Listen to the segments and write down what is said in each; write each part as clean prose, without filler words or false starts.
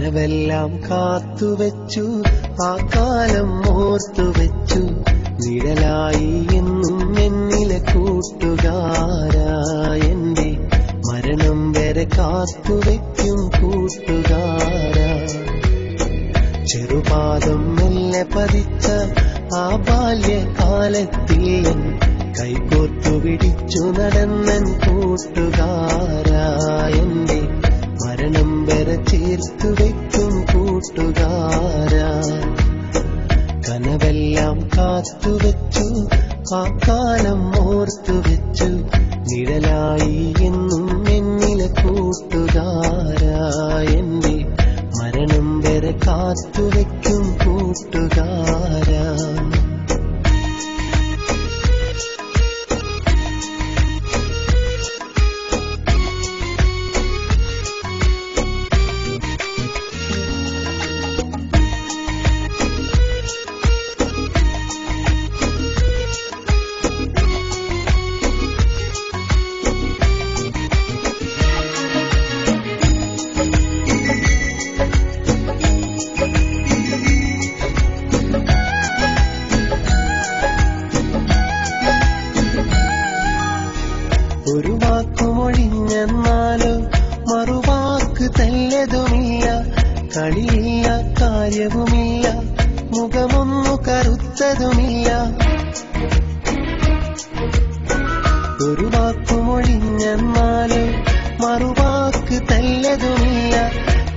കനവെല്ലാം കാത്തുവെച്ചു, ആ കാലം ഓർത്തുവെച്ചു, നിഴലായി എന്നും എന്നിലെ കൂട്ടുകാരാ. എന്റെ മരണം വരെ കാത്തുവെക്കും കൂട്ടുകാരാ. ചെറുപാദം മെല്ലെ പതിച്ച ആ ബാല്യകാലത്തിൽ കൈകോർത്തു പിടിച്ചു നടന്നൻ കൂട്ടുകാരാ. എന്റെ മരണം വരെ ചേർത്തു വെക്കും കൂട്ടുകാരാ. കനവെല്ലാം കാത്തുവെച്ചു, ആ കാലം ഓർത്തുവെച്ചു, നിഴലായി എന്നും എന്നിലെ കൂട്ടുകാരാ. എന്റെ മരണം വരെ കാത്തുവെക്കും കൂട്ടുകാരാ. ഒരു വാക്കുമൊഴിഞ്ഞെന്നാലോ മറുവാക്ക് തെല്ലതുമില്ല, കളിയില്ല കാര്യവുമില്ല, മുഖമൊന്നു കറുത്തതുമില്ല. ഒരു വാക്കുമൊഴിഞ്ഞെന്നാലോ മറുവാക്ക് തെല്ലതുമില്ല,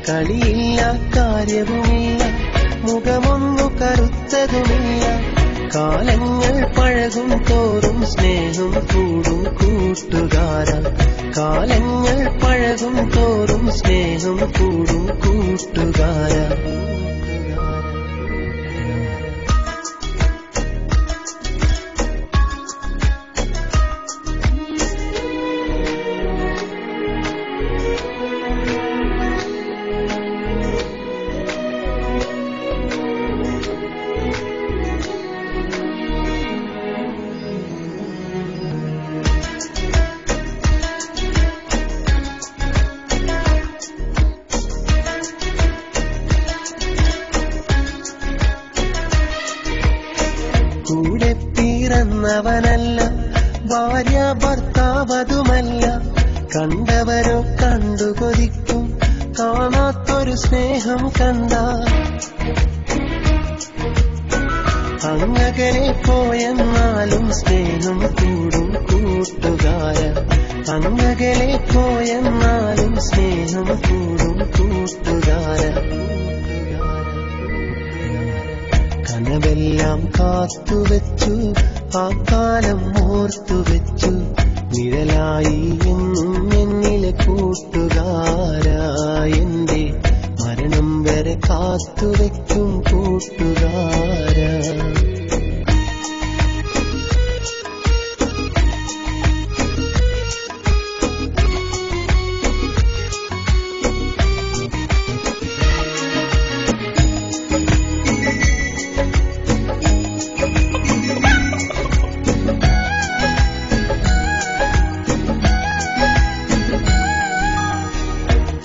കളിയില്ല കാര്യവുമില്ല, മുഖമൊന്നു കറുത്തതുമില്ല. കാലങ്ങൾ പഴകും തോറും സ്നേഹം കൂടും കൂട്ടുകാരാ. കാലങ്ങൾ പഴകും തോറും സ്നേഹം കൂടും കൂട്ടുകാരാ. കൂടെ പിറന്നവനല്ല, ഭാര്യ ഭർത്താവതുമല്ല, കണ്ടവരോ കണ്ടു കൊതിക്കും കാണാത്തൊരു സ്നേഹം കണ്ട. അങ്ങകലെ പോയെന്നാലും സ്നേഹം കൂടും കൂട്ടുകാര. അങ്ങകലെ പോയെന്നാലും സ്നേഹം കൂടും കൂട്ടുകാര. കനവെല്ലാം കാത്തുവെച്ചു, ആ കാലം ഓർത്തുവെച്ചു, നിഴലായി എന്നും എന്നിലെ കൂട്ടുകാരാ. എന്റെ മരണം വരെ കാത്തുവെക്കും കൂട്ടുകാരാ.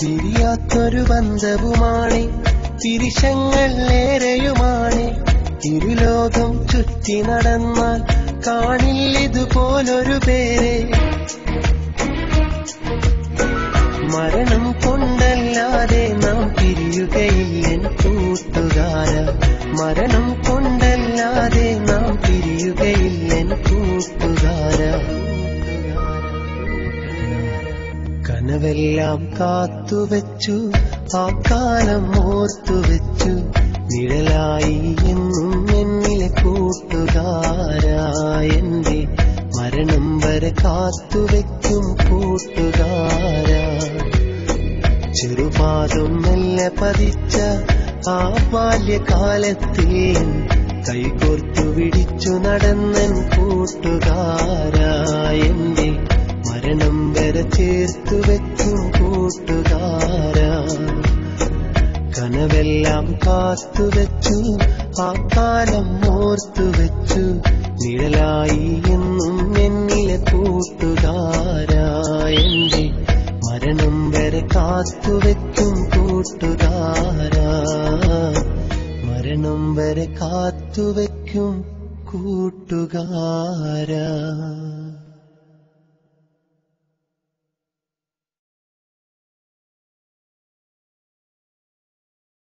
തിരിയാത്തൊരു ബന്ധവുമാണ്, തിരിശങ്ങൾ ഏറെയുമാണ്. ഇരുലോകം ചുറ്റി നടന്നാൽ കാണില്ലിതുപോലൊരു പേരെ. മരണം കൊണ്ടല്ലാതെ നാം പിരിയുകയില്ലെൻ കൂട്ടുകാര. മരണം കൊണ്ടല്ലാതെ നാം പിരിയുകയില്ലെൻ കൂട്ടുകാര. കനവെല്ലാം കാത്തുവെച്ചു, ആ കാലം ഓർത്തുവെച്ചു, നിഴലായി എന്നും എന്നിലെ കൂട്ടുകാരാ. എന്റെ മരണം വരെ കാത്തുവെക്കും കൂട്ടുകാരാ. ചെറുപാദം മെല്ലെ പതിച്ച ആ ബാല്യകാലത്തിൽ കൈകോർത്തു പിടിച്ചു നടന്നൻ കൂട്ടുകാരാ. എന്റെ മരണം വരെ ചേർത്തു വെക്കും കൂട്ടുകാരാ. കനവെല്ലാം കാത്തുവെച്ചു, ആ കാലം ഓർത്തുവെച്ചു, നിഴലായി എന്നും എന്നിലെ കൂട്ടുകാരാ. എന്റെ മരണം വരെ കാത്തുവെക്കും കൂട്ടുകാരാ, മരണം വരെ കാത്തുവെക്കും കൂട്ടുകാരാ.